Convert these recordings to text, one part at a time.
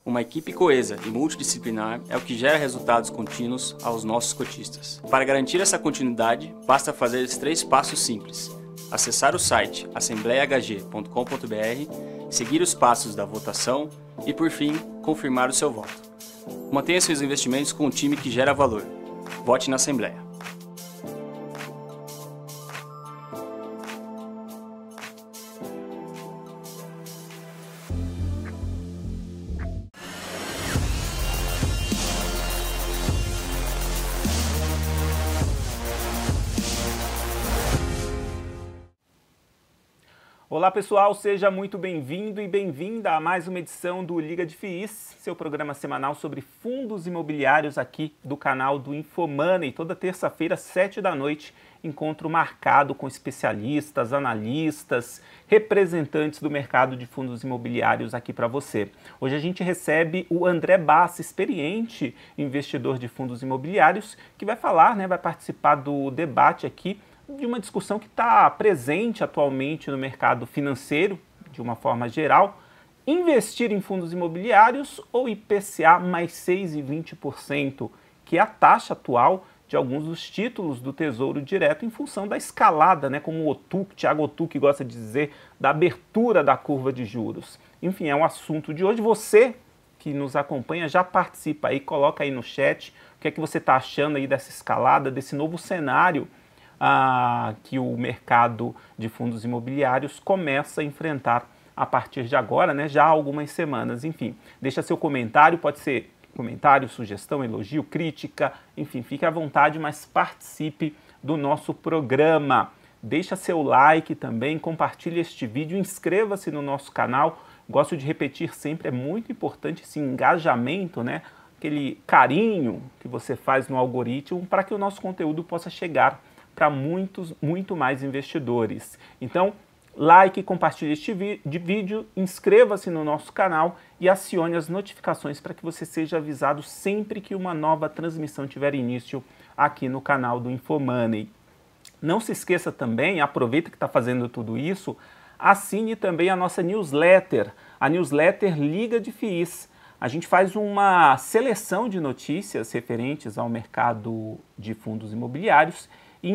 Uma equipe coesa e multidisciplinar é o que gera resultados contínuos aos nossos cotistas. Para garantir essa continuidade, basta fazer esses 3 passos simples. Acessar o site assembleiahg.com.br, seguir os passos da votação e, por fim, confirmar o seu voto. Mantenha seus investimentos com um time que gera valor. Vote na Assembleia. Olá pessoal, seja muito bem-vindo e bem-vinda a mais uma edição do Liga de FIIs, seu programa semanal sobre fundos imobiliários aqui do canal do InfoMoney. Toda terça-feira, 7 da noite, encontro marcado com especialistas, analistas, representantes do mercado de fundos imobiliários aqui para você. Hoje a gente recebe o André Bassi, experiente investidor de fundos imobiliários, que vai falar, vai participar do debate aqui de uma discussão que está presente atualmente no mercado financeiro, de uma forma geral: investir em fundos imobiliários ou IPCA mais 6,20%, que é a taxa atual de alguns dos títulos do Tesouro Direto em função da escalada, como o Thiago Otucci gosta de dizer, da abertura da curva de juros. Enfim, é um assunto de hoje. Você que nos acompanha já participa aí, coloca aí no chat o que é que você está achando aí dessa escalada, desse novo cenário que o mercado de fundos imobiliários começa a enfrentar a partir de agora, já há algumas semanas. Enfim, deixa seu comentário, pode ser comentário, sugestão, elogio, crítica, enfim, fique à vontade, mas participe do nosso programa. Deixa seu like também, compartilhe este vídeo, inscreva-se no nosso canal. Gosto de repetir sempre, é muito importante esse engajamento, aquele carinho que você faz no algoritmo para que o nosso conteúdo possa chegar para muito mais investidores. Então, like, compartilhe este vídeo, inscreva-se no nosso canal e acione as notificações para que você seja avisado sempre que uma nova transmissão tiver início aqui no canal do InfoMoney. Não se esqueça também, aproveita que está fazendo tudo isso, assine também a nossa newsletter, a newsletter Liga de FIIs. A gente faz uma seleção de notícias referentes ao mercado de fundos imobiliários e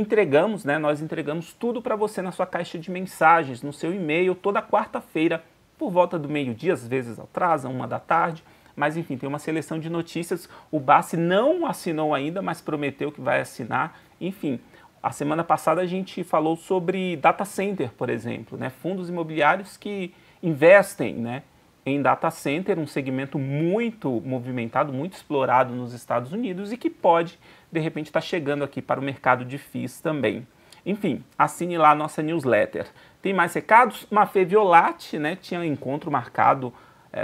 nós entregamos tudo para você na sua caixa de mensagens, no seu e-mail, toda quarta-feira, por volta do meio-dia, às vezes atrasa, 1 da tarde, mas enfim, tem uma seleção de notícias. O Bassi não assinou ainda, mas prometeu que vai assinar. Enfim, a semana passada a gente falou sobre data center, por exemplo, fundos imobiliários que investem, em data center, um segmento muito movimentado, muito explorado nos Estados Unidos e que pode, de repente, estar chegando aqui para o mercado de FIIs também. Enfim, assine lá a nossa newsletter. Tem mais recados? Mafê Violati, tinha um encontro marcado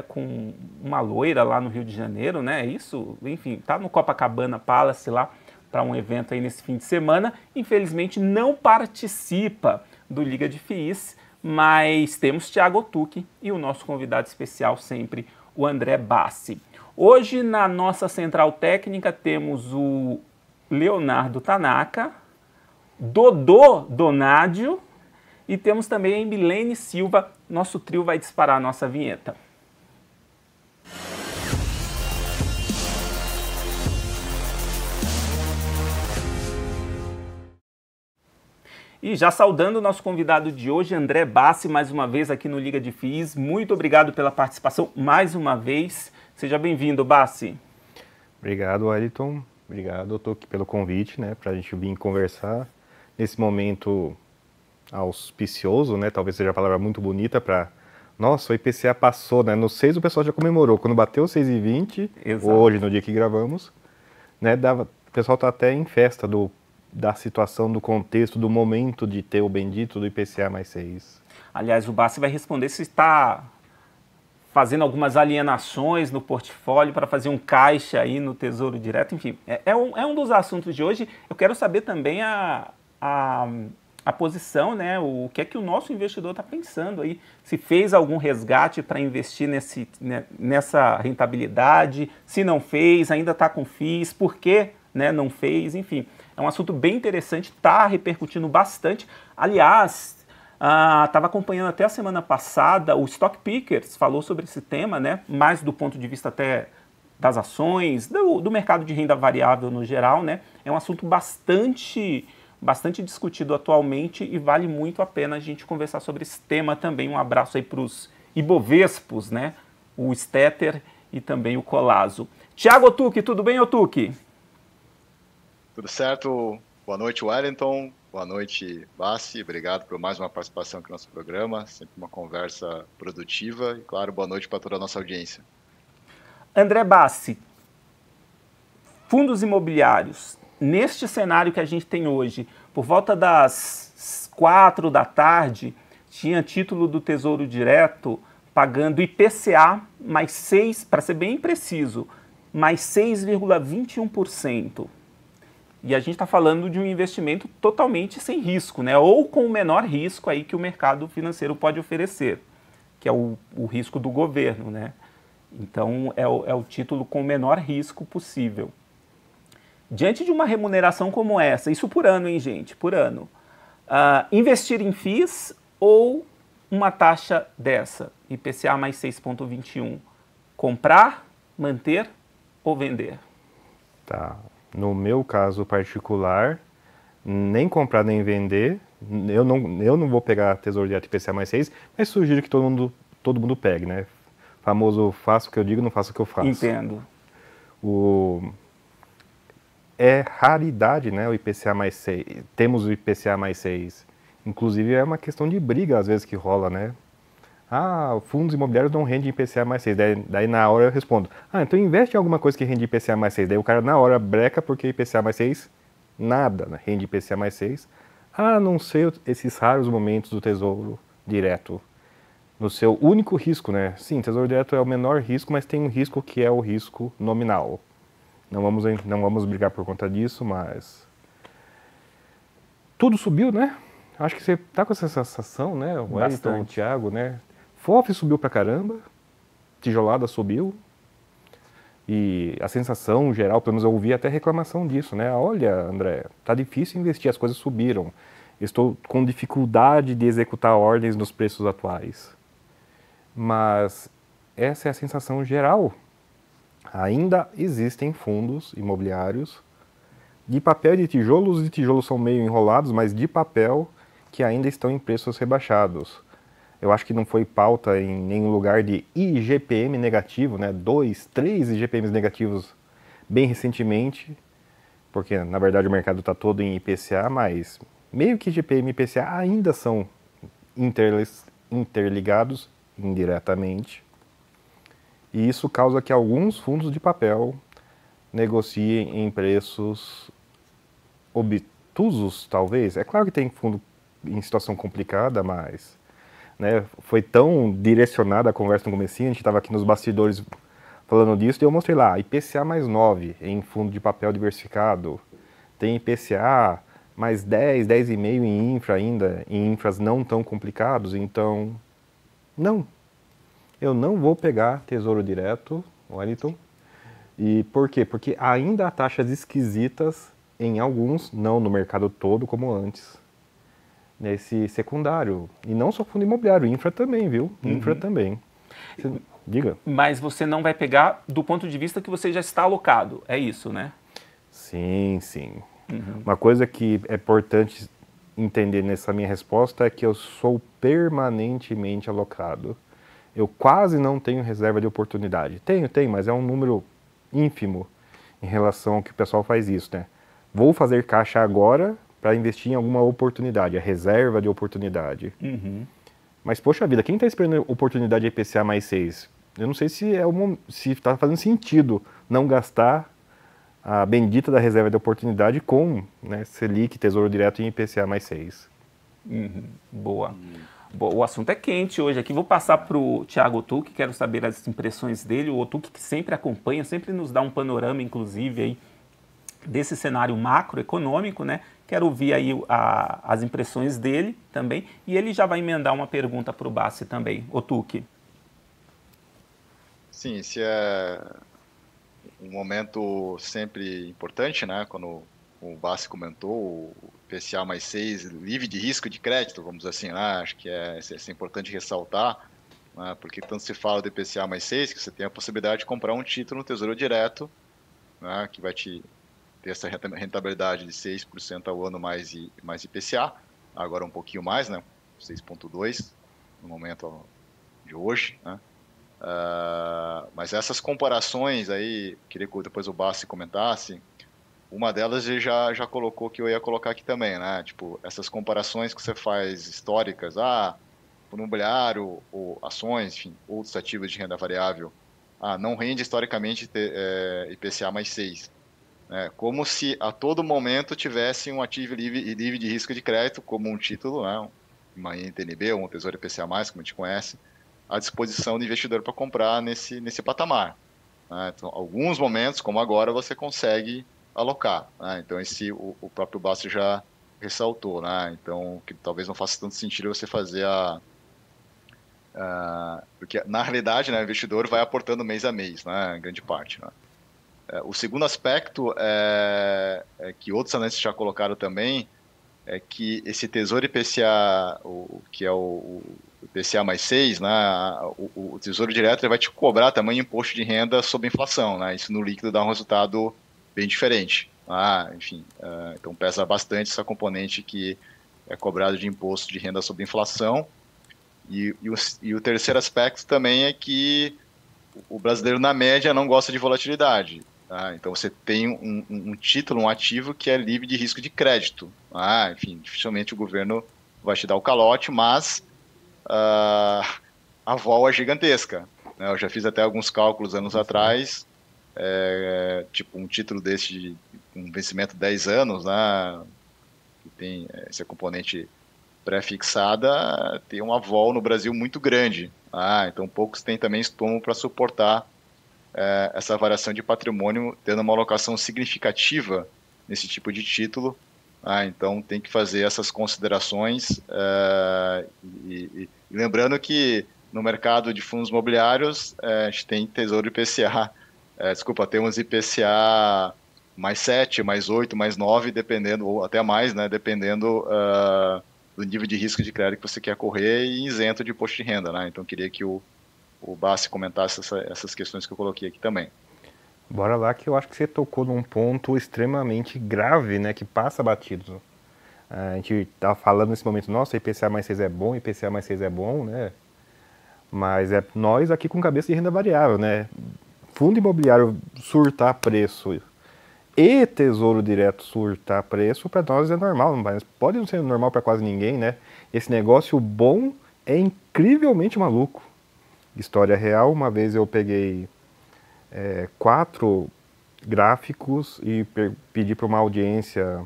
com uma loira lá no Rio de Janeiro, é isso? Enfim, tá no Copacabana Palace lá para um evento aí nesse fim de semana. Infelizmente não participa do Liga de FIIs, mas temos Thiago Otucci e o nosso convidado especial sempre, o André Bassi. Hoje, na nossa central técnica, temos o Leonardo Tanaka, Dodô Donádio e temos também a Emilene Silva. Nosso trio vai disparar a nossa vinheta. E já saudando o nosso convidado de hoje, André Bassi, mais uma vez aqui no Liga de FIIs. Muito obrigado pela participação mais uma vez. Seja bem-vindo, Bassi. Obrigado, Wellington. Obrigado, Otucci, pelo convite, para a gente vir conversar nesse momento auspicioso, talvez seja a palavra muito bonita para... Nossa, o IPCA passou, no 6 o pessoal já comemorou. Quando bateu 6,20, hoje, no dia que gravamos, o pessoal está até em festa da situação, do contexto, do momento de ter o bendito do IPCA mais 6. Aliás, o Bassi vai responder se está fazendo algumas alienações no portfólio para fazer um caixa aí no Tesouro Direto. Enfim, é um dos assuntos de hoje. Eu quero saber também a posição, o que é que o nosso investidor está pensando aí, se fez algum resgate para investir nessa rentabilidade, se não fez, ainda está com FIIs, por que não fez, enfim. É um assunto bem interessante, está repercutindo bastante. Aliás, Estava acompanhando até a semana passada, o Stock Pickers falou sobre esse tema, né? Mais do ponto de vista até das ações, do mercado de renda variável no geral, né? É um assunto bastante discutido atualmente e vale muito a pena a gente conversar sobre esse tema também. Um abraço aí para os ibovespos, né? O Stetter e também o Colasso. Tiago Otuki, tudo bem, Otuki? Tudo certo. Boa noite, Wellington. Boa noite, Bassi. Obrigado por mais uma participação aqui no nosso programa. Sempre uma conversa produtiva. E, claro, boa noite para toda a nossa audiência. André Bassi, fundos imobiliários, neste cenário que a gente tem hoje, por volta das 4 da tarde, tinha título do Tesouro Direto pagando IPCA mais 6, para ser bem preciso, mais 6,21%. E a gente está falando de um investimento totalmente sem risco, né? Ou com o menor risco aí que o mercado financeiro pode oferecer, que é o risco do governo, né? Então, é o título com o menor risco possível. Diante de uma remuneração como essa, isso por ano, hein, gente? Por ano. Investir em FIIs ou uma taxa dessa, IPCA mais 6,21? Comprar, manter ou vender? Tá. No meu caso particular, nem comprar nem vender. Eu não vou pegar Tesouro Direto IPCA mais 6, mas sugiro que todo mundo pegue, né? Famoso faço o que eu digo, não faço o que eu faço. Entendo. É raridade, né, o IPCA mais 6. Temos o IPCA mais 6. Inclusive é uma questão de briga às vezes que rola, né? Fundos imobiliários não rendem IPCA mais 6. Daí na hora eu respondo, então investe em alguma coisa que rende IPCA mais 6. Daí o cara na hora breca porque IPCA mais 6, nada, né? Rende IPCA mais 6. A não ser esses raros momentos do Tesouro Direto. No seu único risco, né? Sim, Tesouro Direto é o menor risco, mas tem um risco que é o risco nominal. Não vamos brigar por conta disso, mas... Tudo subiu, né? Acho que você tá com essa sensação, né? O Wellington, o Thiago, né? FOF subiu pra caramba, tijolada subiu. E a sensação geral, pelo menos eu ouvi até reclamação disso, né? Olha, André, tá difícil investir, as coisas subiram. Estou com dificuldade de executar ordens nos preços atuais. Mas essa é a sensação geral. Ainda existem fundos imobiliários de papel e de tijolos. Os tijolos são meio enrolados, mas de papel que ainda estão em preços rebaixados. Eu acho que não foi pauta em nenhum lugar de IGPM negativo, né? 2, 3 IGPMs negativos bem recentemente, porque na verdade o mercado está todo em IPCA, mas meio que IGPM e IPCA ainda são interligados indiretamente. E isso causa que alguns fundos de papel negociem em preços obtusos, talvez. É claro que tem fundo em situação complicada, mas né, foi tão direcionada a conversa no comecinho, a gente estava aqui nos bastidores falando disso, e eu mostrei lá, IPCA mais 9 em fundo de papel diversificado, tem IPCA mais 10, 10,5 em infra ainda, em infras não tão complicados, então, não. Eu não vou pegar Tesouro Direto, Wellington. E por quê? Porque ainda há taxas esquisitas em alguns, não no mercado todo como antes, nesse secundário. E não só fundo imobiliário, infra também, viu? Infra também. Diga. Mas você não vai pegar do ponto de vista que você já está alocado, é isso, né? Sim, sim. Uma coisa que é importante entender nessa minha resposta é que eu sou permanentemente alocado. Eu quase não tenho reserva de oportunidade. Tenho, mas é um número ínfimo em relação ao que o pessoal faz isso, né? Vou fazer caixa agora para investir em alguma oportunidade, a reserva de oportunidade. Mas, poxa vida, quem está esperando oportunidade IPCA mais 6? Eu não sei se está fazendo sentido não gastar a bendita da reserva de oportunidade com, né, Selic, Tesouro Direto e IPCA mais 6. Boa. Bom, o assunto é quente hoje aqui. Vou passar para o Thiago Otuki, quero saber as impressões dele. O Otuki que sempre acompanha, sempre nos dá um panorama, inclusive, aí, desse cenário macroeconômico, né? Quero ouvir aí as impressões dele também. E ele já vai emendar uma pergunta para o Bassi também. Otuki. Sim, esse é um momento sempre importante, né? Quando o Bassi comentou, o IPCA mais 6, livre de risco de crédito, vamos dizer assim, né? Acho que é importante ressaltar, né? Porque tanto se fala do IPCA mais 6, que você tem a possibilidade de comprar um título no Tesouro Direto, né? Que vai te ter essa rentabilidade de 6% ao ano mais IPCA, agora um pouquinho mais, né? 6,2% no momento de hoje, né? Mas essas comparações aí, queria que depois o Bassi comentasse, uma delas ele já colocou que eu ia colocar aqui também, né? Tipo, essas comparações que você faz históricas, fundo imobiliário, ou ações, enfim, outros ativos de renda variável, não rende historicamente IPCA mais 6, né? Como se a todo momento tivesse um ativo livre de risco de crédito, como um título, né? Uma NTNB ou um Tesouro IPCA+, como a gente conhece, à disposição do investidor para comprar nesse patamar, né? Então, alguns momentos, como agora, você consegue alocar, né? Então, o próprio Bassi já ressaltou, né? Então, que talvez não faça tanto sentido você fazer porque, na realidade, né, o investidor vai aportando mês a mês, né? Em grande parte, né? O segundo aspecto que outros analistas já colocaram também é que esse Tesouro IPCA, que é o IPCA mais 6, né, o Tesouro Direto ele vai te cobrar também imposto de renda sobre inflação, né? Isso no líquido dá um resultado bem diferente. Enfim, então pesa bastante essa componente que é cobrado de imposto de renda sobre inflação. E o terceiro aspecto também é que o brasileiro, na média, não gosta de volatilidade. Tá? Então, você tem um título, um ativo que é livre de risco de crédito. Enfim, dificilmente o governo vai te dar o calote, mas a vol é gigantesca, né? Eu já fiz até alguns cálculos anos atrás, tipo um título desse de um vencimento de 10 anos, né? Que tem esse componente pré-fixada, tem uma vol no Brasil muito grande. Então poucos têm também estômago para suportar essa variação de patrimônio, tendo uma alocação significativa nesse tipo de título. Então tem que fazer essas considerações. E lembrando que no mercado de fundos imobiliários, a gente tem Tesouro IPCA, tem uns IPCA mais 7, mais 8, mais 9, dependendo, ou até mais, né, dependendo do nível de risco de crédito que você quer correr e isento de imposto de renda, né? Então, queria que o Bassi comentasse essas questões que eu coloquei aqui também. Bora lá, que eu acho que você tocou num ponto extremamente grave, né, que passa batido. A gente tá falando nesse momento, nossa, IPCA mais 6 é bom, IPCA mais 6 é bom, né? Mas é nós aqui com cabeça de renda variável, né? Fundo imobiliário surtar preço e Tesouro Direto surtar preço, para nós é normal, mas pode não ser normal para quase ninguém, né? Esse negócio bom é incrivelmente maluco. História real, uma vez eu peguei 4 gráficos e pedi para uma audiência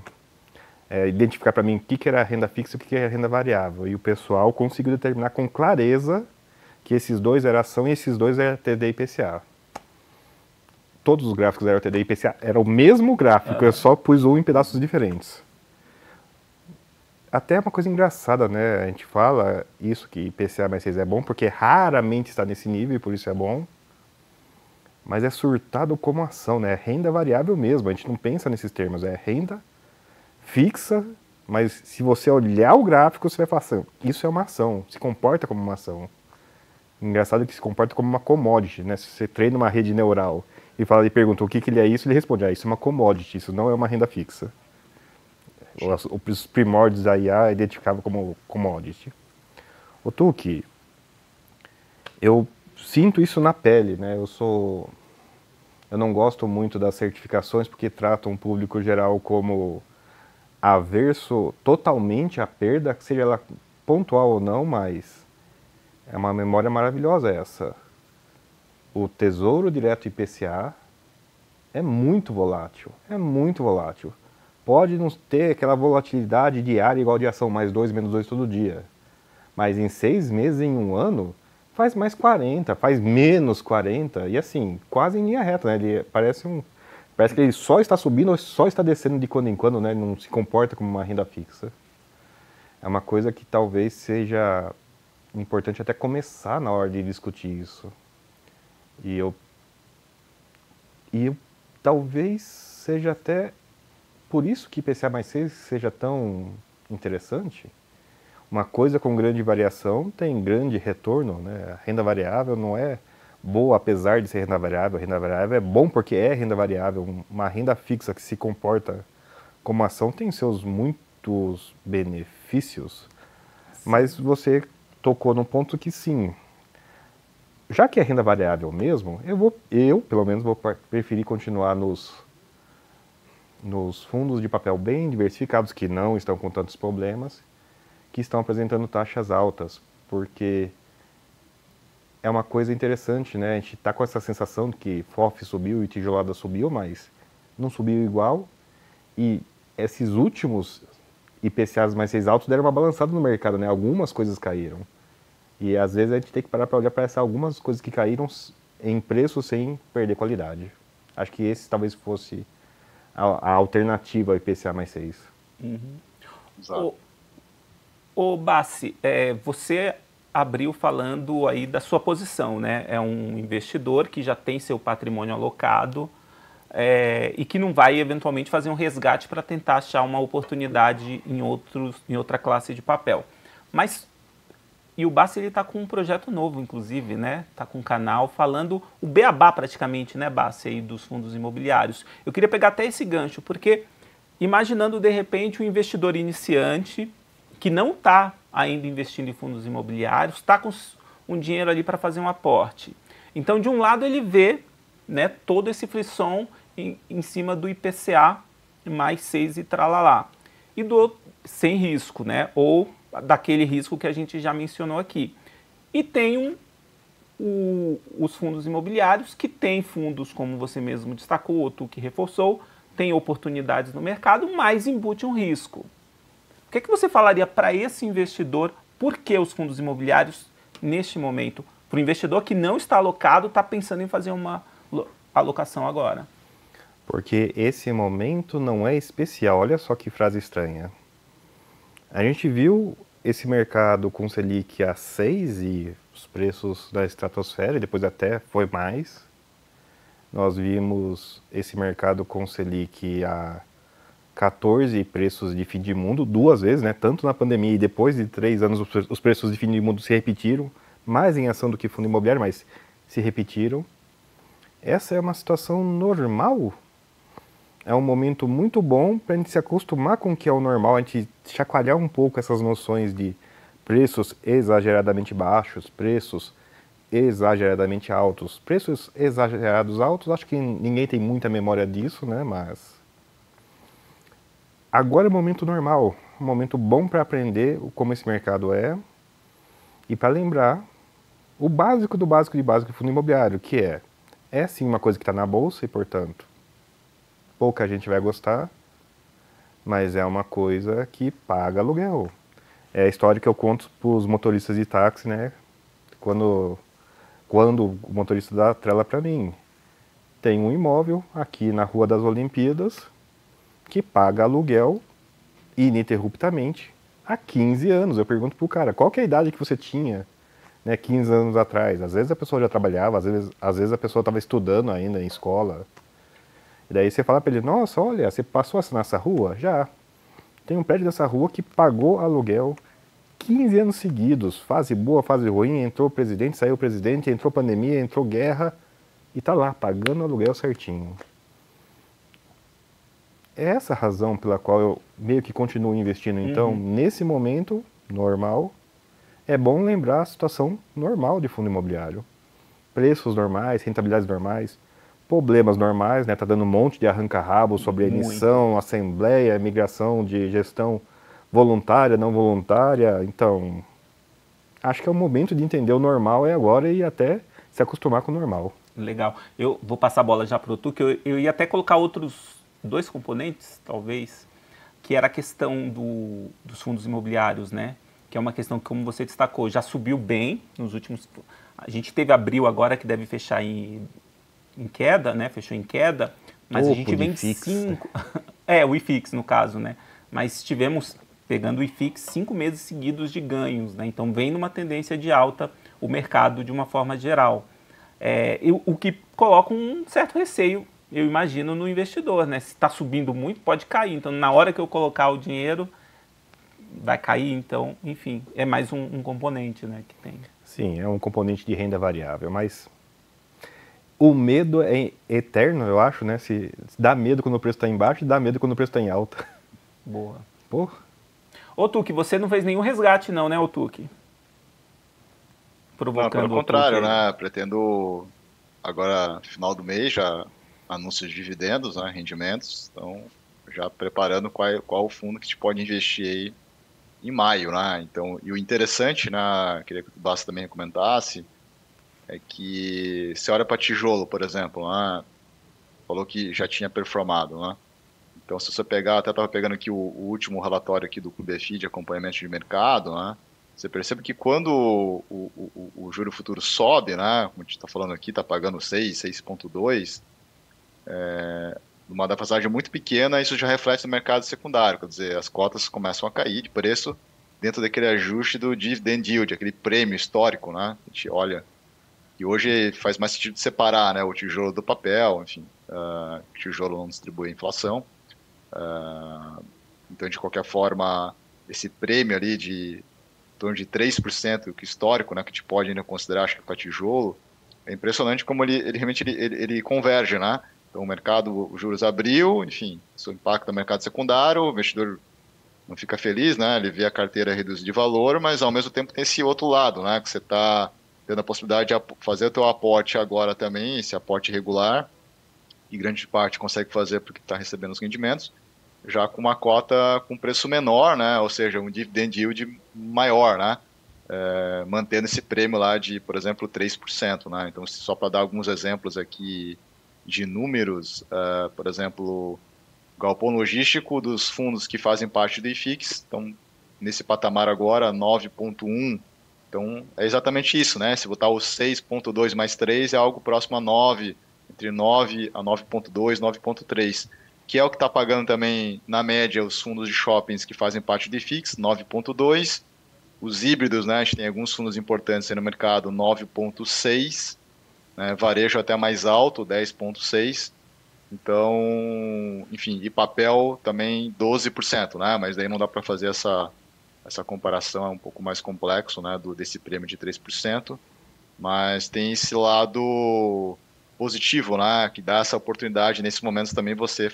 identificar para mim o que era renda fixa e o que era renda variável. E o pessoal conseguiu determinar com clareza que esses dois eram ação e esses dois eram TD e IPCA. Todos os gráficos eram TD e IPCA, era o mesmo gráfico, eu só pus um em pedaços diferentes. Até é uma coisa engraçada, né? A gente fala isso, que IPCA mais 6 é bom, porque raramente está nesse nível e por isso é bom. Mas é surtado como ação, né? É renda variável mesmo, a gente não pensa nesses termos, é renda fixa, mas se você olhar o gráfico, você vai falar assim, isso é uma ação, se comporta como uma ação. Engraçado que se comporta como uma commodity, né? Se você treina uma rede neural e pergunta o que ele é isso, ele responde, isso é uma commodity, isso não é uma renda fixa. Os primórdios da IA identificavam como commodity. O Tuque, eu sinto isso na pele, né? Eu não gosto muito das certificações porque tratam o público geral como averso totalmente à perda, seja ela pontual ou não, mas é uma memória maravilhosa essa. O Tesouro Direto IPCA é muito volátil, Pode não ter aquela volatilidade diária igual de ação, mais 2, menos 2 todo dia. Mas em 6 meses, em um ano, faz mais 40, faz menos 40, e assim, quase em linha reta, né? Ele parece que ele só está subindo ou só está descendo de quando em quando, né? Ele não se comporta como uma renda fixa. É uma coisa que talvez seja importante até começar na hora de discutir isso. E talvez seja até por isso que IPCA mais 6 seja tão interessante. Uma coisa com grande variação tem grande retorno, né? A renda variável não é boa apesar de ser renda variável. A renda variável é bom porque é renda variável. Uma renda fixa que se comporta como ação tem seus muitos benefícios. Sim. Mas você tocou num ponto que sim, já que é renda variável mesmo, eu pelo menos vou preferir continuar nos fundos de papel bem diversificados, que não estão com tantos problemas, que estão apresentando taxas altas, porque é uma coisa interessante, né? A gente está com essa sensação de que FOF subiu e tijolada subiu, mas não subiu igual, e esses últimos IPCAs mais 6 altos deram uma balançada no mercado, né? Algumas coisas caíram. E às vezes a gente tem que parar para olhar para algumas coisas que caíram em preço sem perder qualidade. Acho que esse talvez fosse a alternativa ao IPCA mais 6. Exato. Ô Bassi, você abriu falando aí da sua posição, né? É um investidor que já tem seu patrimônio alocado e que não vai eventualmente fazer um resgate para tentar achar uma oportunidade em outra classe de papel. E o Bassi está com um projeto novo, inclusive, né? Está com um canal falando o beabá praticamente, né, Bassi, aí dos fundos imobiliários. Eu queria pegar até esse gancho, porque imaginando de repente um investidor iniciante que não está ainda investindo em fundos imobiliários, está com um dinheiro ali para fazer um aporte. Então, de um lado, ele vê, né, todo esse frisson em cima do IPCA mais 6 e tralalá. E do outro, sem risco, né? Ou daquele risco que a gente já mencionou aqui. E tem os fundos imobiliários, que tem fundos, como você mesmo destacou, ou tu que reforçou, tem oportunidades no mercado, mas embute um risco. O que você falaria para esse investidor? Por que os fundos imobiliários, neste momento, para o investidor que não está alocado, está pensando em fazer uma alocação agora? Porque esse momento não é especial. Olha só que frase estranha. A gente viu esse mercado com Selic a 6 e os preços da estratosfera, e depois até foi mais. Nós vimos esse mercado com Selic a 14 e preços de fim de mundo, 2 vezes, né? Tanto na pandemia e depois de 3 anos os preços de fim de mundo se repetiram, mais em ação do que fundo imobiliário, mas se repetiram. Essa é uma situação normal. É um momento muito bom para a gente se acostumar com o que é o normal, a gente chacoalhar um pouco essas noções de preços exageradamente baixos, preços exageradamente altos. Preços exagerados altos, acho que ninguém tem muita memória disso, né? Mas agora é o momento normal, um momento bom para aprender como esse mercado é e para lembrar o básico do básico de básico do fundo imobiliário, que é sim uma coisa que está na bolsa e, portanto, pouca gente vai gostar, mas é uma coisa que paga aluguel. É a história que eu conto para os motoristas de táxi, né? Quando o motorista dá a trela para mim. Tem um imóvel aqui na Rua das Olimpíadas que paga aluguel ininterruptamente há 15 anos. Eu pergunto pro cara, qual que é a idade que você tinha, né, 15 anos atrás? Às vezes a pessoa já trabalhava, às vezes a pessoa estava estudando ainda em escola. E daí você fala para ele, nossa, olha, você passou nessa rua? Já. Tem um prédio dessa rua que pagou aluguel 15 anos seguidos. Fase boa, fase ruim, entrou presidente, saiu presidente, entrou pandemia, entrou guerra. E tá lá, pagando aluguel certinho. É essa a razão pela qual eu meio que continuo investindo. Então, nesse momento normal, é bom lembrar a situação normal de fundo imobiliário. Preços normais, rentabilidades normais, problemas normais, né? Tá dando um monte de arranca-rabo sobre a emissão, assembleia, migração de gestão voluntária, não voluntária. Então, acho que é o momento de entender o normal é agora e até se acostumar com o normal. Legal. Eu vou passar a bola já para o Tu, que eu ia até colocar outros 2 componentes, talvez, que era a questão dos fundos imobiliários, né? Que é uma questão que, como você destacou, já subiu bem nos últimos... A gente teve abril agora que deve fechar em queda, né? Fechou em queda, mas a gente vem de 5... o IFIX no caso, né? Mas tivemos, pegando o IFIX, 5 meses seguidos de ganhos, né? Então vem numa tendência de alta o mercado de uma forma geral. O que coloca um certo receio eu imagino, no investidor, né? Se está subindo muito, pode cair. Então, na hora que eu colocar o dinheiro, vai cair. Então, enfim, é mais um componente, né, que tem. Sim, é um componente de renda variável, mas o medo é eterno, eu acho, né? Se dá medo quando o preço está embaixo, dá medo quando o preço está em alta. Boa. Porra. Ô, Tuque, você não fez nenhum resgate não, né, ô Tuque? Não, pelo contrário, né? Pretendo agora, no final do mês, já anúncios de dividendos, né? Rendimentos. Então, já preparando qual o fundo que a gente pode investir aí em maio, né? Então, e o interessante, né? Queria que o Basta também comentasse, é que você olha para tijolo, por exemplo, né? Falou que já tinha performado, né? Então, se você pegar, até estava pegando aqui o último relatório aqui do QBFI de acompanhamento de mercado, né? Você percebe que quando o juro futuro sobe, né? Como a gente está falando aqui, está pagando 6,2, numa defasagem muito pequena, isso já reflete no mercado secundário, quer dizer, as cotas começam a cair de preço dentro daquele ajuste do dividend yield, aquele prêmio histórico, né? A gente olha, e hoje faz mais sentido separar, né, o tijolo do papel, enfim, o tijolo não distribui a inflação, então, de qualquer forma, esse prêmio ali de em torno de 3%, que histórico, né, que a gente pode ainda considerar, acho que para tijolo, é impressionante como ele realmente ele converge, né? Então, o mercado, os juros abriu, enfim, isso impacta o mercado secundário, o investidor não fica feliz, né? Ele vê a carteira reduzir de valor, mas ao mesmo tempo tem esse outro lado, né? Que você está tendo a possibilidade de fazer o teu aporte agora também, esse aporte regular, e grande parte consegue fazer porque está recebendo os rendimentos, já com uma cota com preço menor, né? Ou seja, um dividend yield maior, né? Mantendo esse prêmio lá de, por exemplo, 3%, né? Então, só para dar alguns exemplos aqui de números, por exemplo, galpão logístico dos fundos que fazem parte do IFIX, então, nesse patamar agora, 9,1, então, é exatamente isso, né? Se botar o 6,2 mais 3, é algo próximo a 9, entre 9 a 9,2, 9,3, que é o que está pagando também, na média, os fundos de shoppings que fazem parte do IFIX, 9,2. Os híbridos, né, a gente tem alguns fundos importantes aí no mercado, 9,6. Né, varejo até mais alto, 10,6. Então, enfim, e papel também 12%, né? Mas daí não dá para fazer essa comparação, é um pouco mais complexo, né, desse prêmio de 3%. Mas tem esse lado positivo, né, que dá essa oportunidade nesses momentos também você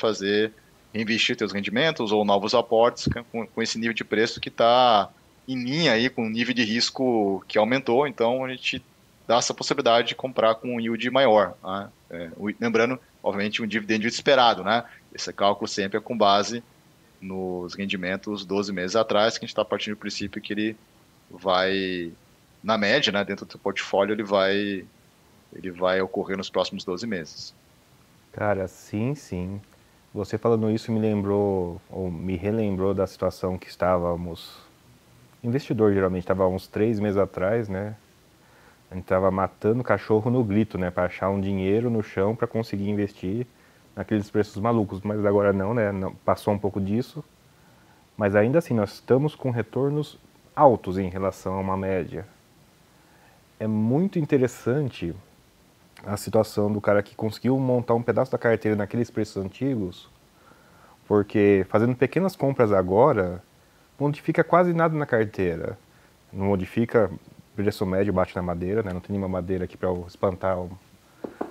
reinvestir seus rendimentos ou novos aportes com esse nível de preço que está em linha aí com o nível de risco que aumentou, então a gente dá essa possibilidade de comprar com um yield maior, né? Lembrando, obviamente, um dividend yield esperado, né? Esse cálculo sempre é com base nos rendimentos 12 meses atrás, que a gente está partindo do princípio que ele vai, na média, né, dentro do seu portfólio, ele vai ocorrer nos próximos 12 meses. Cara, sim. Você falando isso me lembrou, ou me relembrou da situação que estávamos... Investidor, geralmente, estava uns 3 meses atrás, né? A gente estava matando cachorro no grito, né? Para achar um dinheiro no chão para conseguir investir naqueles preços malucos. Mas agora não, né? Passou um pouco disso. Mas ainda assim, nós estamos com retornos altos em relação a uma média. É muito interessante a situação do cara que conseguiu montar um pedaço da carteira naqueles preços antigos, porque fazendo pequenas compras agora, não modifica quase nada na carteira. Não modifica, preço médio bate na madeira, né? Não tem nenhuma madeira aqui para espantar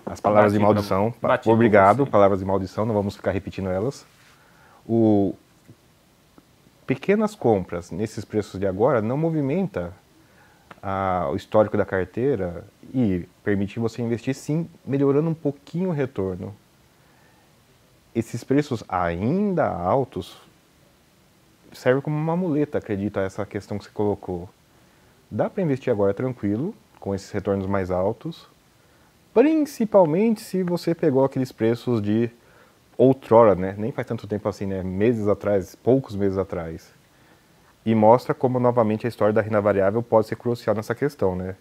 as palavras de maldição. Obrigado, palavras de maldição, não vamos ficar repetindo elas. Pequenas compras nesses preços de agora não movimenta o histórico da carteira e permite você investir, sim, melhorando um pouquinho o retorno. Esses preços ainda altos servem como uma muleta, acredito, a essa questão que você colocou. Dá para investir agora tranquilo, com esses retornos mais altos, principalmente se você pegou aqueles preços de outrora, né? Nem faz tanto tempo assim, né? Meses atrás, poucos meses atrás. E mostra como, novamente, a história da renda variável pode ser crucial nessa questão, né?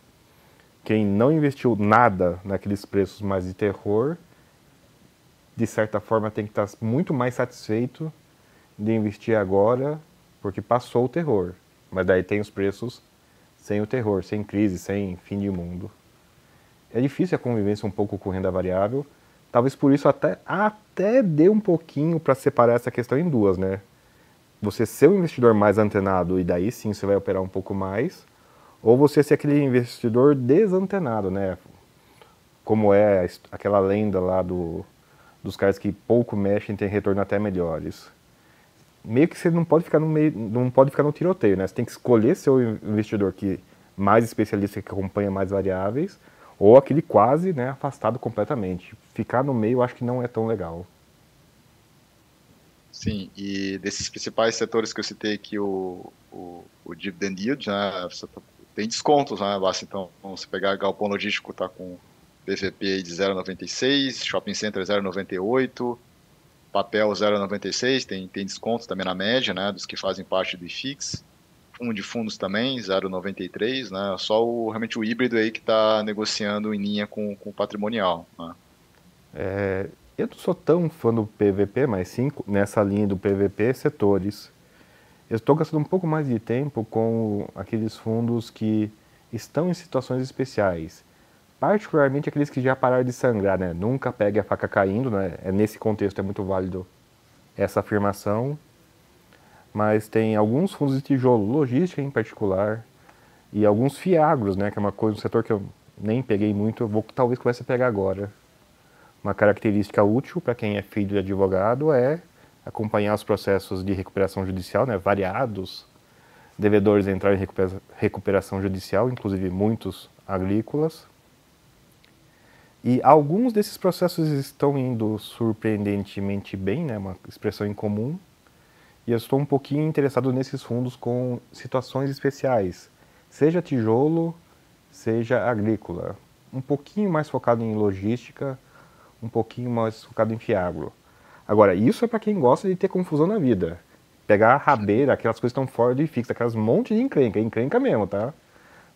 Quem não investiu nada naqueles preços mais de terror, de certa forma tem que estar muito mais satisfeito de investir agora, porque passou o terror. Mas daí tem os preços sem o terror, sem crise, sem fim de mundo. É difícil a convivência um pouco com renda variável, Talvez por isso até dê um pouquinho para separar essa questão em duas, né? Você ser um investidor mais antenado e daí sim você vai operar um pouco mais, ou você ser aquele investidor desantenado, né? Como é aquela lenda lá dos caras que pouco mexem e tem retorno até melhores. Meio que você não pode ficar no tiroteio, né? Você tem que escolher seu investidor que mais especialista, que acompanha mais variáveis, ou aquele quase, né, afastado completamente. Ficar no meio eu acho que não é tão legal. Sim, e desses principais setores que eu citei aqui, o dividend yield, né, tem descontos, né, basta então você pegar Galpão Logístico, está com PVP de 0,96, Shopping Center 0,98, papel 0,96, tem descontos também na média, né, dos que fazem parte do IFIX, fundo de fundos também, 0,93, né, só realmente o híbrido aí que está negociando em linha com o patrimonial, né. Eu não sou tão fã do PVP, mas sim nessa linha do PVP setores. Eu estou gastando um pouco mais de tempo com aqueles fundos que estão em situações especiais. Particularmente aqueles que já pararam de sangrar, né? Nunca pegue a faca caindo, né? Nesse contexto é muito válido essa afirmação. Mas tem alguns fundos de tijolo, logística em particular, e alguns fiagros, né? Que é uma coisa, um setor que eu nem peguei muito, eu talvez comece a pegar agora. Uma característica útil para quem é filho de advogado é acompanhar os processos de recuperação judicial, né, variados devedores entraram em recuperação judicial, inclusive muitos agrícolas. E alguns desses processos estão indo surpreendentemente bem, né, uma expressão incomum. E eu estou um pouquinho interessado nesses fundos com situações especiais, seja tijolo, seja agrícola. Um pouquinho mais focado em logística, um pouquinho mais focado em fiagro. Agora, isso é para quem gosta de ter confusão na vida. Pegar a rabeira, aquelas coisas que estão fora de fixo, aquelas monte de encrenca mesmo, tá?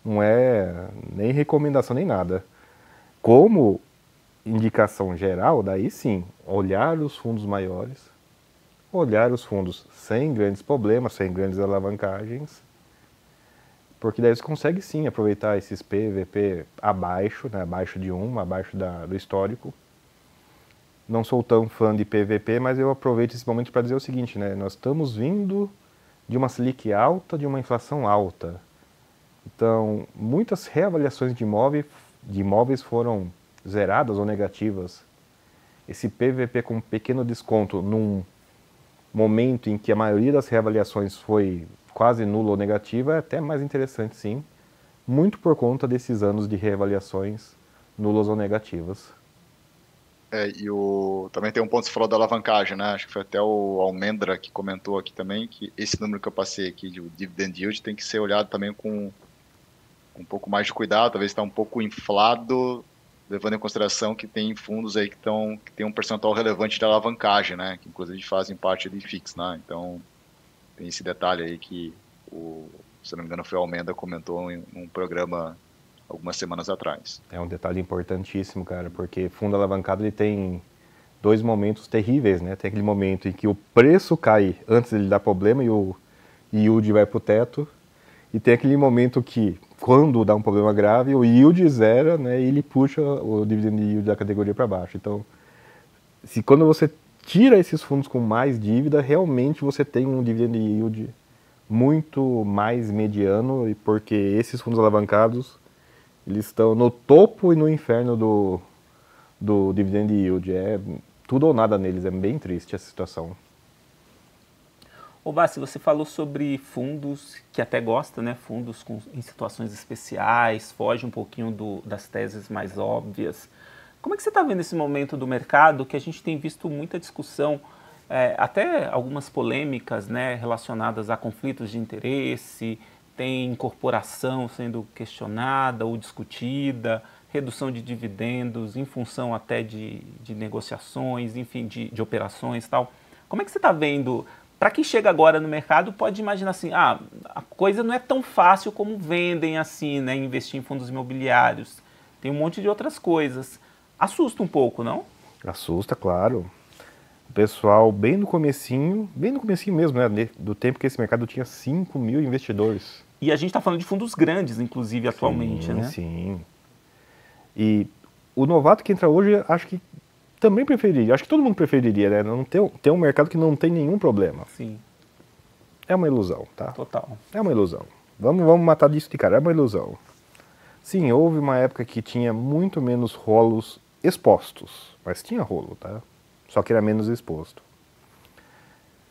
Não é nem recomendação nem nada. Como indicação geral, daí sim, olhar os fundos maiores, olhar os fundos sem grandes problemas, sem grandes alavancagens, porque daí você consegue sim aproveitar esses PVP abaixo, né, abaixo de 1, abaixo do histórico. Não sou tão fã de PVP, mas eu aproveito esse momento para dizer o seguinte, né? Nós estamos vindo de uma Selic alta, de uma inflação alta. Então, muitas reavaliações de imóveis foram zeradas ou negativas. Esse PVP com um pequeno desconto num momento em que a maioria das reavaliações foi quase nula ou negativa é até mais interessante, sim. Muito por conta desses anos de reavaliações nulas ou negativas. Também tem um ponto que você falou da alavancagem, né? Acho que foi até o Almendra que comentou aqui também que esse número que eu passei aqui de dividend yield tem que ser olhado também com um pouco mais de cuidado, talvez está um pouco inflado, levando em consideração que tem fundos aí que tem um percentual relevante de alavancagem, né? Que inclusive fazem parte do IFIX, né? Então tem esse detalhe aí que se não me engano foi o Almendra comentou em um programa algumas semanas atrás. É um detalhe importantíssimo, cara, porque fundo alavancado ele tem dois momentos terríveis, né? Tem aquele momento em que o preço cai antes de ele dar problema e o yield vai pro teto, e tem aquele momento que, quando dá um problema grave, o yield zera, né? E ele puxa o dividend yield da categoria para baixo. Então, quando você tira esses fundos com mais dívida, realmente você tem um dividend yield muito mais mediano, porque esses fundos alavancados eles estão no topo e no inferno do dividend yield. É tudo ou nada neles, é bem triste essa situação. Ô Bassi, você falou sobre fundos que até gosta, né? Fundos em situações especiais, foge um pouquinho das teses mais óbvias. Como é que você está vendo esse momento do mercado que a gente tem visto muita discussão, até algumas polêmicas, né, relacionadas a conflitos de interesse, tem incorporação sendo questionada ou discutida, redução de dividendos em função até de negociações, enfim, de operações e tal. Como é que você está vendo? Para quem chega agora no mercado, pode imaginar assim, a coisa não é tão fácil como vendem assim, né, investir em fundos imobiliários. Tem um monte de outras coisas. Assusta um pouco, não? Assusta, claro. O pessoal, bem no comecinho mesmo, né, do tempo que esse mercado tinha 5 mil investidores. E a gente está falando de fundos grandes, inclusive, atualmente, sim, né? Sim. E o novato que entra hoje, acho que também preferiria. Acho que todo mundo preferiria, né? Não ter um mercado que não tem nenhum problema. Sim. É uma ilusão, tá? Total. É uma ilusão. Vamos matar disso de cara. É uma ilusão. Sim, houve uma época que tinha muito menos rolos expostos. Mas tinha rolo, tá? Só que era menos exposto.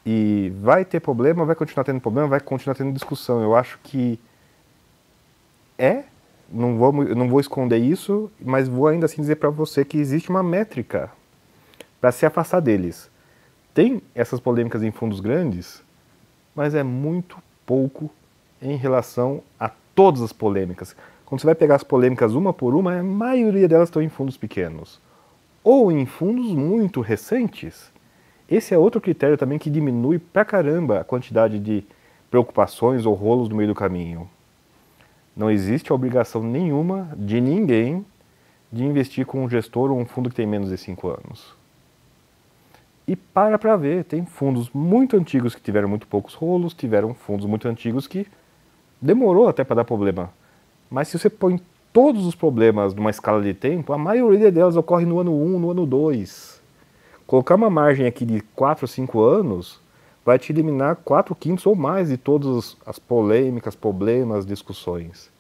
E vai ter problema, vai continuar tendo problema, vai continuar tendo discussão. Eu acho que não vou esconder isso, mas vou ainda assim dizer para você que existe uma métrica para se afastar deles. Tem essas polêmicas em fundos grandes, mas é muito pouco em relação a todas as polêmicas. Quando você vai pegar as polêmicas uma por uma, a maioria delas estão em fundos pequenos. Ou em fundos muito recentes. Esse é outro critério também que diminui pra caramba a quantidade de preocupações ou rolos no meio do caminho. Não existe obrigação nenhuma de ninguém de investir com um gestor ou um fundo que tem menos de 5 anos. E para ver, tem fundos muito antigos que tiveram muito poucos rolos, tiveram fundos muito antigos que demorou até para dar problema. Mas se você põe todos os problemas numa escala de tempo, a maioria delas ocorre no ano 1, no ano 2. Colocar uma margem aqui de 4 ou 5 anos vai te eliminar 4/5 ou mais de todas as polêmicas, problemas, discussões.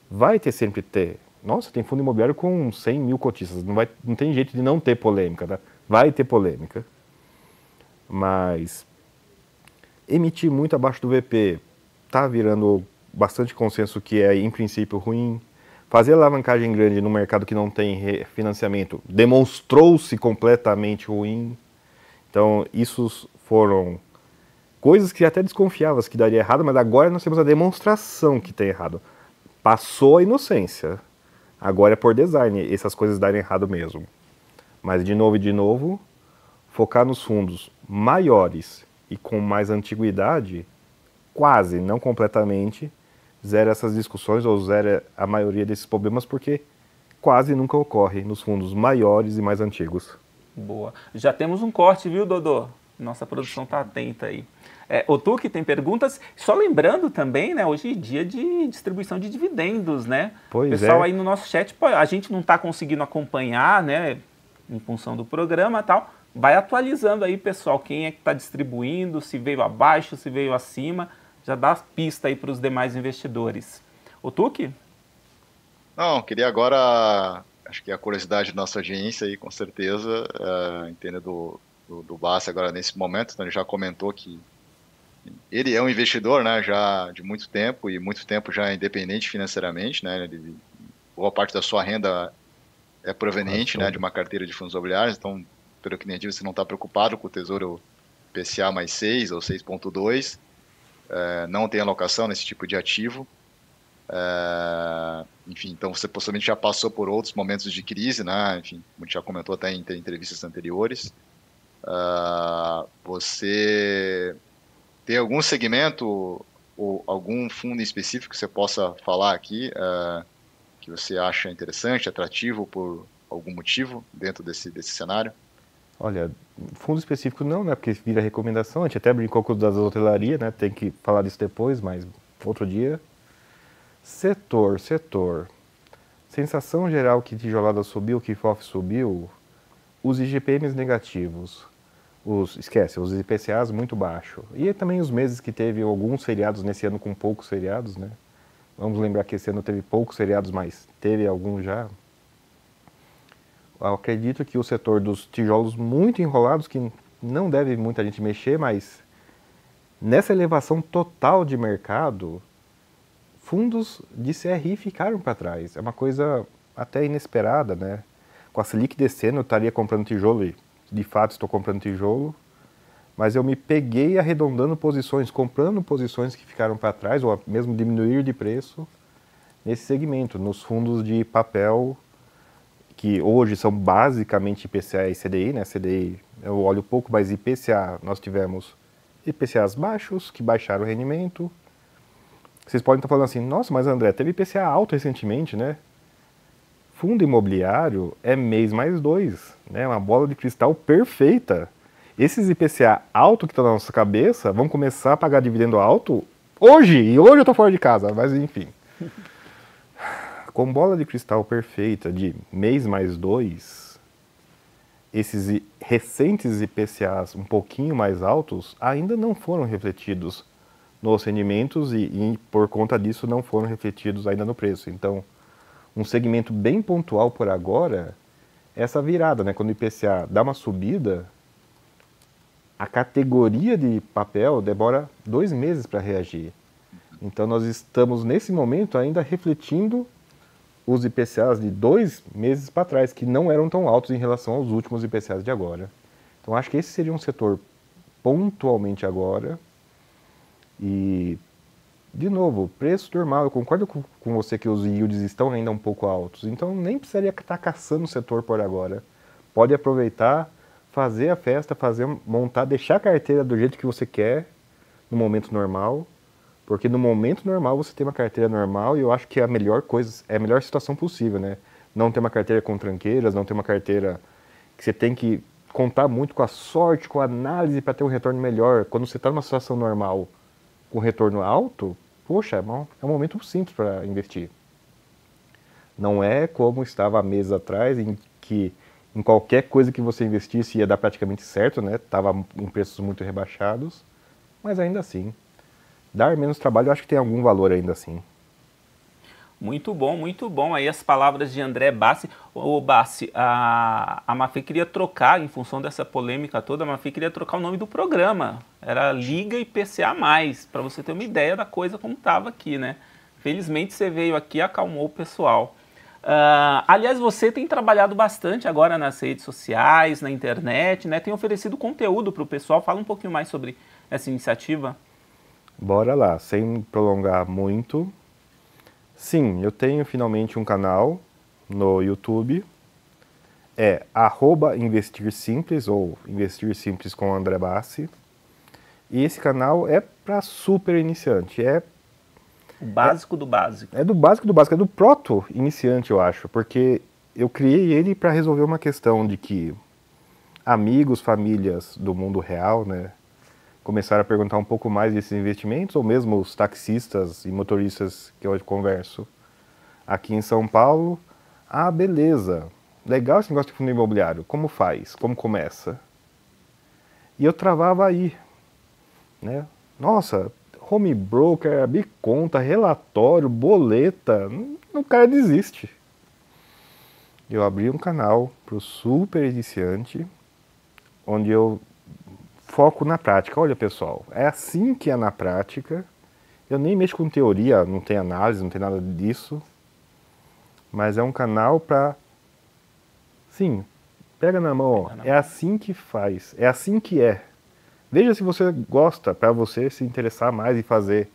Vai sempre ter. Nossa, tem fundo imobiliário com 100 mil cotistas. Não tem jeito de não ter polêmica, tá? Vai ter polêmica. Mas emitir muito abaixo do VP está virando bastante consenso que é, em princípio, ruim. Fazer alavancagem grande no mercado que não tem financiamento demonstrou-se completamente ruim. Então, isso foram coisas que até desconfiavas que daria errado, mas agora nós temos a demonstração que tem errado. Passou a inocência. Agora é por design essas coisas darem errado mesmo. Mas, de novo, focar nos fundos maiores e com mais antiguidade, quase, não completamente, zera essas discussões ou zera a maioria desses problemas, porque quase nunca ocorre nos fundos maiores e mais antigos. Boa. Já temos um corte, viu, Dodô? Nossa produção está atenta aí. O Tuque tem perguntas. Só lembrando também, né? Hoje é dia de distribuição de dividendos, né? Pois pessoal aí no nosso chat, a gente não está conseguindo acompanhar, né? Em função do programa e tal. Vai atualizando aí, pessoal, quem é que está distribuindo, se veio abaixo, se veio acima. Já dá pista aí para os demais investidores. O Tuque? Não, queria agora, acho que a curiosidade da nossa audiência aí, com certeza, entender do Bassi agora nesse momento. Então ele já comentou que ele é um investidor, né, já de muito tempo, e muito tempo já independente financeiramente, né, boa parte da sua renda é proveniente, né, de uma carteira de fundos imobiliários. Então, pelo que entendi, você não está preocupado com o Tesouro IPCA mais 6 ou 6,2, não tem alocação nesse tipo de ativo. Enfim, então você possivelmente já passou por outros momentos de crise, né? Enfim, como a gente já comentou até em entrevistas anteriores. Você tem algum segmento ou algum fundo específico que você possa falar aqui que você acha interessante, atrativo por algum motivo dentro desse cenário? Olha, fundo específico não, né? Porque vira recomendação. A gente até brincou com o das hotelaria, né? Tem que falar disso depois, mas outro dia. Setor. Sensação geral que tijolada subiu, que FOF subiu, os IGPMs negativos, os IPCAs muito baixo. E também os meses que teve alguns feriados nesse ano com poucos feriados, né? Vamos lembrar que esse ano teve poucos feriados, mas teve alguns já. Eu acredito que o setor dos tijolos muito enrolados, que não deve muita gente mexer, mas nessa elevação total de mercado, fundos de CRI ficaram para trás. É uma coisa até inesperada, né? Com a Selic descendo, eu estaria comprando tijolo e, de fato, estou comprando tijolo. Mas eu me peguei arredondando posições, comprando posições que ficaram para trás, ou mesmo diminuir de preço, nesse segmento, nos fundos de papel, que hoje são basicamente IPCA e CDI, né? CDI eu olho pouco, mas IPCA nós tivemos IPCAs baixos, que baixaram o rendimento. Vocês podem estar falando assim, nossa, mas André, teve IPCA alto recentemente, né? Fundo imobiliário é mês mais 2, né? Uma bola de cristal perfeita. Esses IPCA alto que estão na nossa cabeça vão começar a pagar dividendo alto hoje, e hoje eu estou fora de casa, mas enfim. Com bola de cristal perfeita de mês mais 2, esses recentes IPCAs um pouquinho mais altos ainda não foram refletidos nos rendimentos e por conta disso não foram refletidos ainda no preço. Então, um segmento bem pontual por agora é essa virada, né? Quando o IPCA dá uma subida, a categoria de papel demora 2 meses para reagir. Então, nós estamos, nesse momento, ainda refletindo os IPCAs de 2 meses para trás, que não eram tão altos em relação aos últimos IPCAs de agora. Então, acho que esse seria um setor pontualmente agora. E, de novo, preço normal. Eu concordo com você que os yields estão ainda um pouco altos. Então, nem precisaria estar caçando o setor por agora. Pode aproveitar, fazer a festa, montar, deixar a carteira do jeito que você quer, no momento normal. Porque no momento normal você tem uma carteira normal e eu acho que é a melhor coisa, é a melhor situação possível, né? Não ter uma carteira com tranqueiras, não ter uma carteira que você tem que contar muito com a sorte, com a análise para ter um retorno melhor. Quando você está numa situação normal com retorno alto, poxa, é um momento simples para investir. Não é como estava há meses atrás, em que em qualquer coisa que você investisse ia dar praticamente certo, né? Estava em preços muito rebaixados, mas ainda assim. Dar menos trabalho, eu acho que tem algum valor ainda assim. Muito bom, muito bom. Aí as palavras de André Bassi. Ô Bassi, a Mafê queria trocar, em função dessa polêmica toda, a Mafê queria trocar o nome do programa. Era Liga IPCA+, para você ter uma ideia da coisa como estava aqui, né? Felizmente você veio aqui e acalmou o pessoal. Aliás, você tem trabalhado bastante agora nas redes sociais, na internet, né? Tem oferecido conteúdo para o pessoal. Fala um pouquinho mais sobre essa iniciativa. Bora lá, sem prolongar muito. Sim, eu tenho finalmente um canal no YouTube. É @Investir Simples ou Investir Simples com André Bassi. E esse canal é para super iniciante. O básico do básico. É do básico do básico, é do proto-iniciante, eu acho. Porque eu criei ele para resolver uma questão de que amigos, famílias do mundo real, né? Começaram a perguntar um pouco mais desses investimentos, ou mesmo os taxistas e motoristas que eu converso aqui em São Paulo. Ah, beleza, legal esse negócio de fundo imobiliário, como faz, como começa? E eu travava aí, né? Nossa, home broker, abrir conta, relatório, boleta, o cara desiste. Eu abri um canal para o super iniciante, onde eu foco na prática. Olha, pessoal, é assim que é na prática. Eu nem mexo com teoria, não tem análise, não tem nada disso. Mas é um canal para... Sim, pega na mão, ó. É assim que faz, é assim que é. Veja se você gosta, para você se interessar mais e fazer.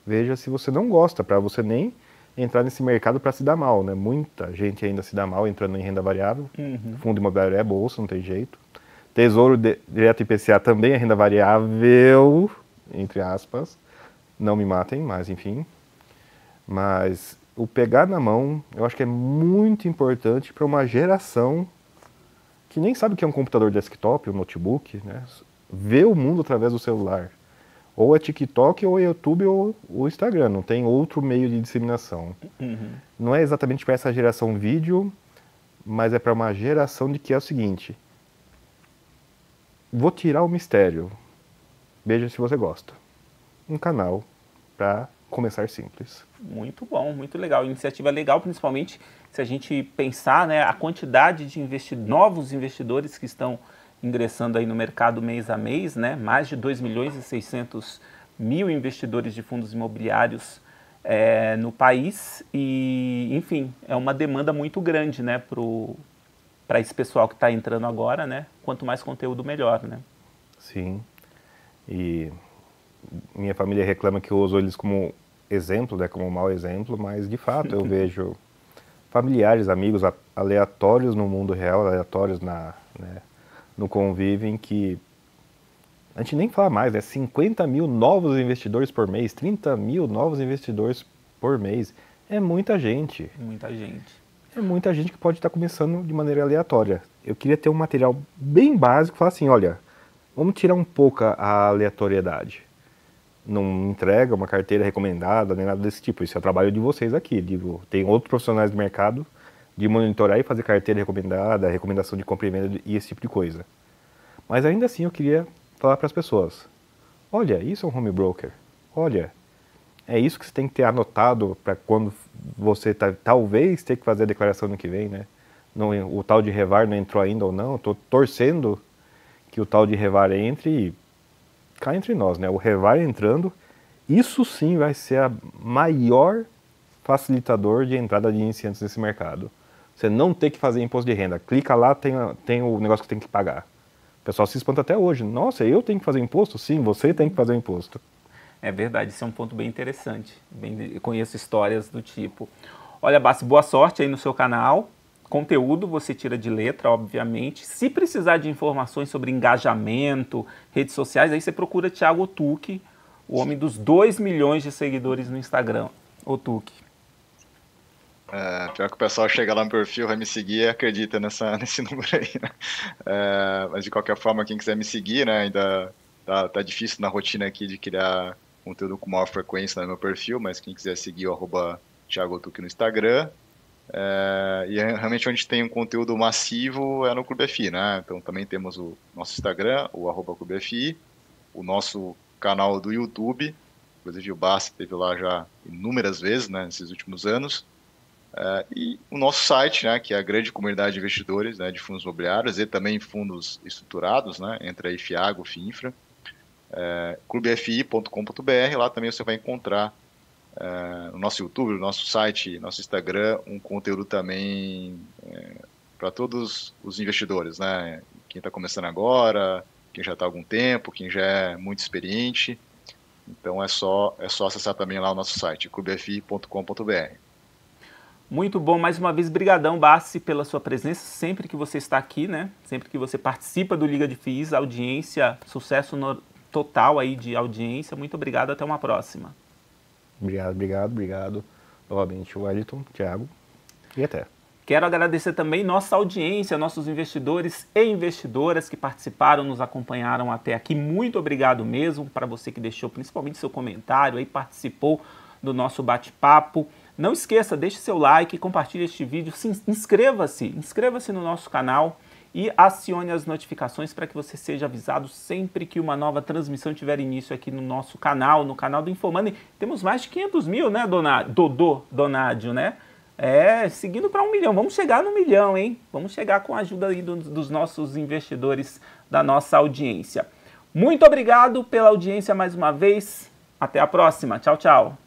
Veja se você não gosta, para você nem entrar nesse mercado para se dar mal, né? Muita gente ainda se dá mal entrando em renda variável. Fundo imobiliário é bolsa, não tem jeito. Tesouro Direto IPCA também é renda variável, entre aspas. Não me matem, mas enfim. Mas o pegar na mão, eu acho que é muito importante para uma geração que nem sabe o que é um computador desktop, um notebook, né? Ver o mundo através do celular. Ou é TikTok, ou é YouTube, ou o Instagram. Não tem outro meio de disseminação. Não é exatamente para essa geração vídeo, mas é para uma geração de que é o seguinte... Vou tirar o mistério. Veja se você gosta. Um canal para começar simples. Muito bom, muito legal. Iniciativa legal, principalmente se a gente pensar, né, a quantidade de novos investidores que estão ingressando aí no mercado mês a mês, né? Mais de 2.600.000 investidores de fundos imobiliários no país. E, enfim, é uma demanda muito grande, né, para esse pessoal que está entrando agora, né? Quanto mais conteúdo, melhor, né? Sim. E minha família reclama que eu uso eles como exemplo, né? Como um mau exemplo, mas de fato eu vejo familiares, amigos aleatórios no mundo real, aleatórios no convívio, em que a gente nem fala mais, né? 50 mil novos investidores por mês, 30 mil novos investidores por mês. É muita gente. Muita gente. É muita gente que pode estar começando de maneira aleatória. Eu queria ter um material bem básico, falar assim, olha, vamos tirar um pouco a aleatoriedade. Não entrega uma carteira recomendada, nem nada desse tipo. Isso é o trabalho de vocês aqui. Digo, tem outros profissionais do mercado de monitorar e fazer carteira recomendada, recomendação de compra e venda e esse tipo de coisa. Mas ainda assim eu queria falar para as pessoas, olha, isso é um home broker, olha, é isso que você tem que ter anotado para quando você talvez ter que fazer a declaração no que vem, né? Não, o tal de Revar não entrou ainda ou não, estou torcendo que o tal de Revar entre e cá entre nós, né? O Revar entrando, isso sim vai ser a maior facilitador de entrada de iniciantes nesse mercado. Você não tem que fazer imposto de renda. Clica lá, tem o negócio que tem que pagar. O pessoal se espanta até hoje. Nossa, eu tenho que fazer imposto? Sim, você tem que fazer o imposto. É verdade, isso é um ponto bem interessante. Eu conheço histórias do tipo. Olha, Bassi, boa sorte aí no seu canal. Conteúdo você tira de letra, obviamente. Se precisar de informações sobre engajamento, redes sociais, aí você procura Thiago Otucci, o homem dos 2 milhões de seguidores no Instagram. Otucci. Pior que o pessoal chega lá no perfil, vai me seguir e acredita nesse número aí, né? Mas de qualquer forma, quem quiser me seguir, né, ainda tá difícil na rotina aqui de criar conteúdo com maior frequência no meu perfil, mas quem quiser seguir o @Thiago Otucci no Instagram. E realmente onde tem um conteúdo massivo é no Clube FI, né? Então também temos o nosso Instagram, o @Clube FI, o nosso canal do YouTube, inclusive o Bassi esteve lá já inúmeras vezes, né, nesses últimos anos. E o nosso site, né, que é a grande comunidade de investidores, né, de fundos imobiliários e também fundos estruturados, né, entre a FIAGO, FIINFRA, clubefi.com.br. Lá também você vai encontrar no nosso YouTube, no nosso site, nosso Instagram, um conteúdo também para todos os investidores, né, quem está começando agora, quem já está há algum tempo, quem já é muito experiente. Então é só acessar também lá o nosso site, clubefi.com.br. Muito bom, mais uma vez, brigadão, Bassi, pela sua presença, sempre que você está aqui, né? Sempre que você participa do Liga de FIIs, audiência, sucesso total aí de audiência. Muito obrigado, até uma próxima. Obrigado. Novamente, Wellington, Thiago, e até. Quero agradecer também nossa audiência, nossos investidores e investidoras que participaram, nos acompanharam até aqui. Muito obrigado mesmo para você que deixou principalmente seu comentário aí, participou do nosso bate-papo. Não esqueça, deixe seu like, compartilhe este vídeo, inscreva-se no nosso canal e acione as notificações para que você seja avisado sempre que uma nova transmissão tiver início aqui no nosso canal, no canal do InfoMoney. Temos mais de 500 mil, né, Donádio, né? Seguindo para 1 milhão. Vamos chegar no 1 milhão, hein? Vamos chegar com a ajuda aí dos nossos investidores, da nossa audiência. Muito obrigado pela audiência mais uma vez. Até a próxima. Tchau, tchau.